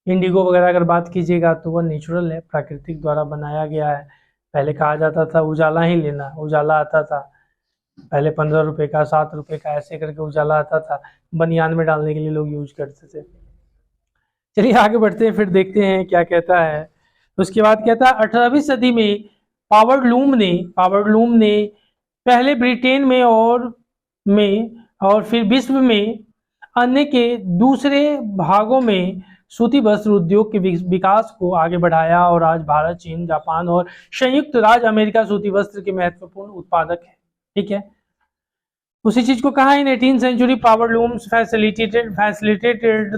इंडिगो वगैरह अगर बात कीजिएगा तो वह नेचुरल है, प्राकृतिक द्वारा बनाया गया है। पहले कहा जाता था उजाला ही लेना, उजाला आता था पहले 15 रुपए का, 7 रुपए का, ऐसे करके उजाला आता था, बनियान में डालने के लिए लोग यूज करते थे। चलिए आगे बढ़ते हैं, फिर देखते हैं क्या कहता है। उसके बाद कहता है 18वीं सदी में पावरलूम ने पहले ब्रिटेन में और फिर विश्व में अन्य के दूसरे भागों में सूती वस्त्र उद्योग के विकास को आगे बढ़ाया और आज भारत, चीन, जापान और संयुक्त राज्य अमेरिका सूती वस्त्र के महत्वपूर्ण उत्पादक है। ठीक है, उसी चीज को कहा इन 18th century power looms facilitated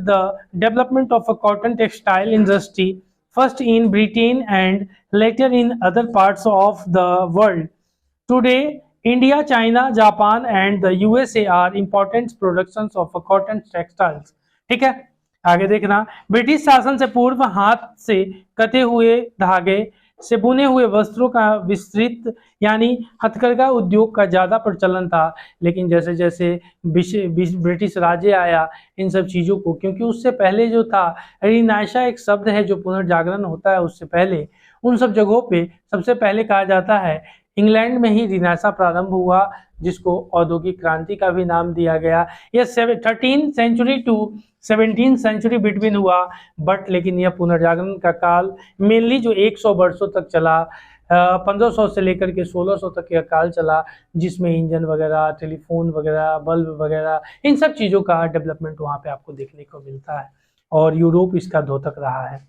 the development of a cotton textile industry first in Britain and later in other parts of the world. Today, India, China, Japan and the USA are important productions of cotton textiles. ठीक है, आगे देखना, ब्रिटिश शासन से पूर्व हाथ से कटे हुए धागे से बुने हुए वस्त्रों का विस्तृत यानी हथकरघा उद्योग का ज्यादा प्रचलन था, लेकिन जैसे जैसे ब्रिटिश राज्य आया इन सब चीजों को, क्योंकि उससे पहले जो था रिनाइशा एक शब्द है जो पुनर्जागरण होता है, उससे पहले उन सब जगहों पे सबसे पहले कहा जाता है इंग्लैंड में ही रिनाइशा प्रारंभ हुआ, जिसको औद्योगिक क्रांति का भी नाम दिया गया। यह 13th century to 17th century between हुआ, बट लेकिन यह पुनर्जागरण का काल मेनली जो 100 वर्षों तक चला, 1500 से लेकर के 1600 तक यह काल चला, जिसमें इंजन वगैरह, टेलीफोन वगैरह, बल्ब वगैरह, इन सब चीज़ों का डेवलपमेंट वहाँ पे आपको देखने को मिलता है और यूरोप इसका द्योतक रहा है।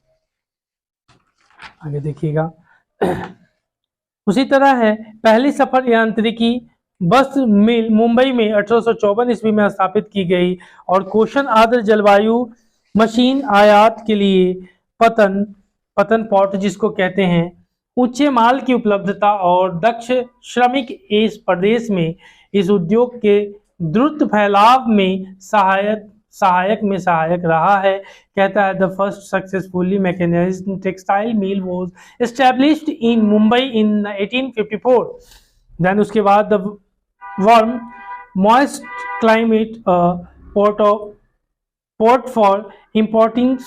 आगे देखिएगा, उसी तरह है पहली सफल यांत्रिकी वस्त्र मिल मुंबई में 1854 ईस्वी में स्थापित की गई और कोशन आर्द्र जलवायु मशीन आयात के लिए पतन पॉट जिसको कहते हैं, ऊंचे माल की उपलब्धता और दक्ष श्रमिक इस प्रदेश में इस उद्योग के द्रुत फैलाव में सहायक रहा है। कहता है the first successfully mechanised textile mill was established in Mumbai in 1854। Then उसके बाद the warm moist climate port for importing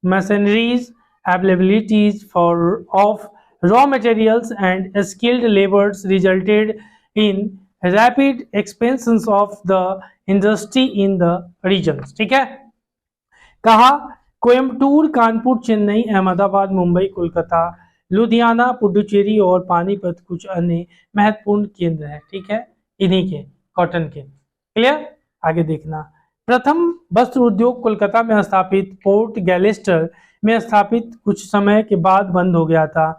machineries availabilities of raw materials and skilled laborers resulted in rapid expansions of the industry in the regions। ठीक है, कहा कोयम्बटूर, कानपुर, चेन्नई, अहमदाबाद, मुंबई, कोलकाता, लुधियाना, पुडुचेरी और पानीपत कुछ अन्य महत्वपूर्ण केंद्र हैं। ठीक है, इन्हीं के कॉटन के। क्लियर, आगे देखना, प्रथम वस्त्र उद्योग कोलकाता में स्थापित पोर्ट गैलेस्टर में स्थापित कुछ समय के बाद बंद हो गया था।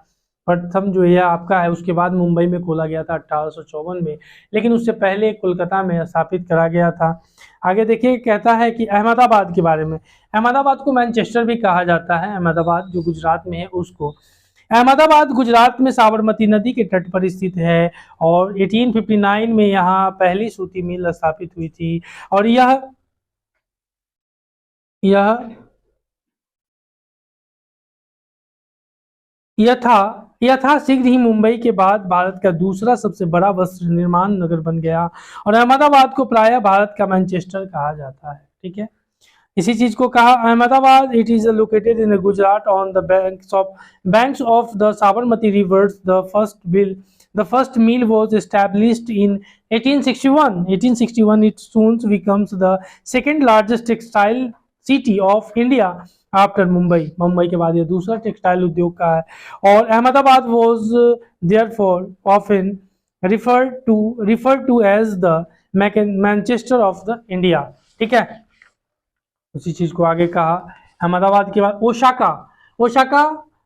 प्रथम जो यह आपका है उसके बाद मुंबई में खोला गया था 1854 में, लेकिन उससे पहले कोलकाता में स्थापित करा गया था। आगे देखिए, कहता है कि अहमदाबाद के बारे में, अहमदाबाद को मैनचेस्टर भी कहा जाता है, अहमदाबाद जो गुजरात में है उसको। अहमदाबाद गुजरात में साबरमती नदी के तट पर स्थित है और 1859 में यहाँ पहली सूती मिल स्थापित हुई थी और यह शीघ्र ही मुंबई के बाद भारत का दूसरा सबसे बड़ा वस्त्र निर्माण नगर बन गया और अहमदाबाद को प्रायः भारत का मैनचेस्टर कहा जाता है। ठीक है, इसी चीज को कहा Ahmedabad, it is located in Gujarat on the banks of the Sabarmati reverse. The first mill was established in 1861 it soon becomes the second largest textile city of India after Mumbai के बाद यह दूसरा टेक्सटाइल उद्योग का है और Ahmedabad was therefore often referred to as the Manchester of the India. ठीक है, उसी चीज को आगे कहा अहमदाबाद के बाद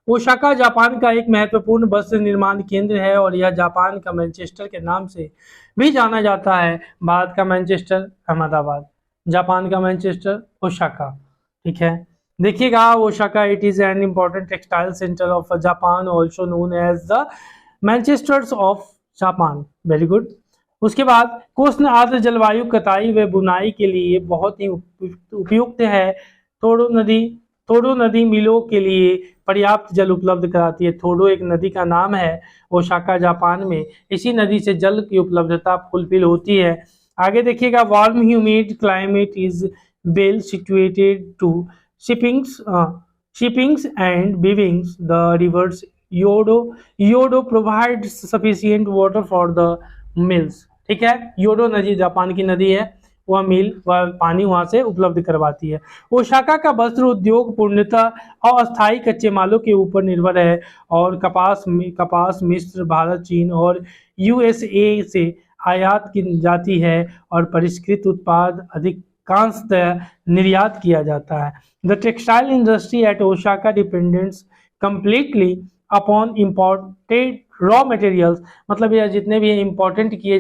ओसाका जापान का एक महत्वपूर्ण वस्त्र निर्माण केंद्र है और यह जापान का मैनचेस्टर के नाम से भी जाना जाता है। भारत का मैनचेस्टर अहमदाबाद, जापान का मैनचेस्टर ओसाका। ठीक है, देखिएगा Osaka, it is an important textile centre of Japan also known as the Manchesters of Japan. Very good. उसके बाद कोष्ण आर्द्र जलवायु कताई व बुनाई के लिए बहुत ही उपयुक्त है। थोडो नदी मिलों के लिए पर्याप्त जल उपलब्ध कराती है। थोडो एक नदी का नाम है ओसाका जापान में, इसी नदी से जल की उपलब्धता फुलफिल होती है। आगे देखिएगा, warm humid climate is well situated to shippings and weavings. The rivers Yodo provides sufficient water for the mills। ठीक है, योडो नदी जापान की नदी है, वह पानी वहां से उपलब्ध करवाती है। ओसाका का वस्त्र उद्योग पूर्णतः अस्थायी कच्चे मालों के ऊपर निर्भर है और कपास मिस्र, भारत, चीन और यूएसए से आयात की जाती है और परिष्कृत उत्पाद अधिकांशतः निर्यात किया जाता है। The textile industry at Osaka dependents completely upon imported raw materials, मतलब यह जितने भी इम्पोर्टेंट किए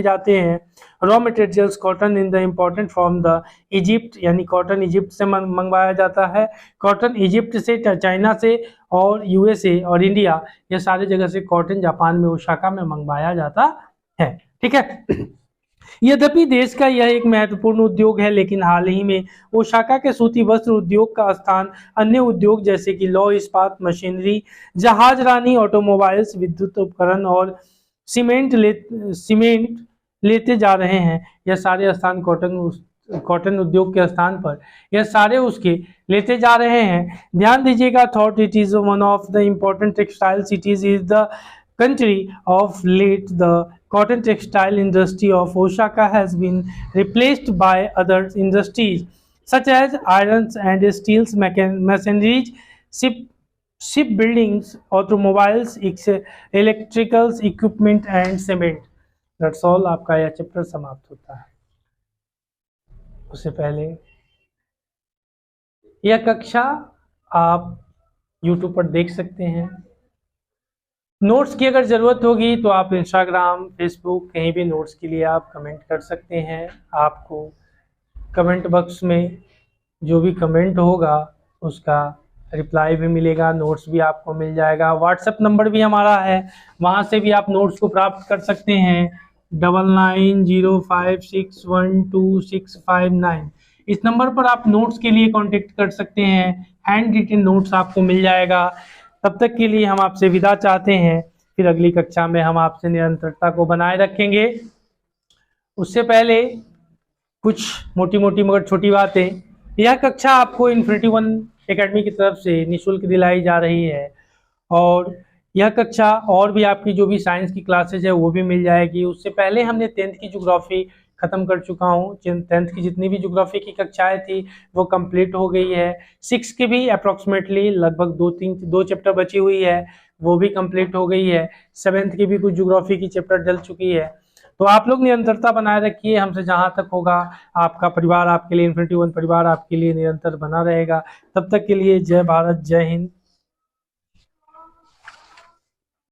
जाते हैं raw materials cotton in the important from the Egypt, यानी कॉटन इजिप्ट से मंगवाया जाता है। कॉटन इजिप्ट से, चाइना से और यूएसए और इंडिया, ये सारी जगह से कॉटन जापान में ओसाका में मंगवाया जाता है। ठीक है। यद्यपि देश का यह एक महत्वपूर्ण उद्योग है, लेकिन हाल ही में ओसाका के सूती वस्त्र उद्योग का स्थान अन्य उद्योग जैसे कि लौह इस्पात, मशीनरी, जहाजरानी, ऑटोमोबाइल्स, विद्युत उपकरण और सीमेंट लेते जा रहे हैं। यह सारे स्थान कॉटन उद्योग के स्थान पर यह सारे उसके लेते जा रहे हैं। ध्यान दीजिएगा, thought it is one of the important textile cities is the country of late. The cotton textile industry of Osaka has been replaced by other industries such as irons and steels, machineries, shipbuildings, automobiles, electrical equipment and cement. That's all. आपका यह चैप्टर समाप्त होता है। उससे पहले यह कक्षा आप YouTube पर देख सकते हैं। नोट्स की अगर ज़रूरत होगी तो आप इंस्टाग्राम, फेसबुक, कहीं भी नोट्स के लिए आप कमेंट कर सकते हैं। आपको कमेंट बॉक्स में जो भी कमेंट होगा उसका रिप्लाई भी मिलेगा, नोट्स भी आपको मिल जाएगा। व्हाट्सएप नंबर भी हमारा है, वहाँ से भी आप नोट्स को प्राप्त कर सकते हैं, 9905612659। इस नंबर पर आप नोट्स के लिए कांटेक्ट कर सकते हैं। हैंड रिटन नोट्स आपको मिल जाएगा। तब तक के लिए हम आपसे विदा चाहते हैं। फिर अगली कक्षा में हम आपसे निरंतरता को बनाए रखेंगे। उससे पहले कुछ मोटी मोटी मगर छोटी बातें। यह कक्षा आपको इन्फिनिटी वन एकेडमी की तरफ से निःशुल्क दिलाई जा रही है और यह कक्षा और भी आपकी जो भी साइंस की क्लासेज है वो भी मिल जाएगी। उससे पहले हमने 10th की ज्योग्राफी खत्म कर चुका हूँ। 10th की जितनी भी ज्योग्राफी की कक्षाएं थी वो कंप्लीट हो गई है। 6 की भी अप्रोक्सीमेटली लगभग 2 चैप्टर बची हुई है, वो भी कंप्लीट हो गई है। 7th की भी कुछ ज्योग्राफी की चैप्टर डल चुकी है। तो आप लोग निरंतरता बनाए रखिए। हमसे जहां तक होगा आपका परिवार आपके लिए, इन्फिनिटी वन परिवार आपके लिए निरंतर बना रहेगा। तब तक के लिए जय भारत, जय हिंद।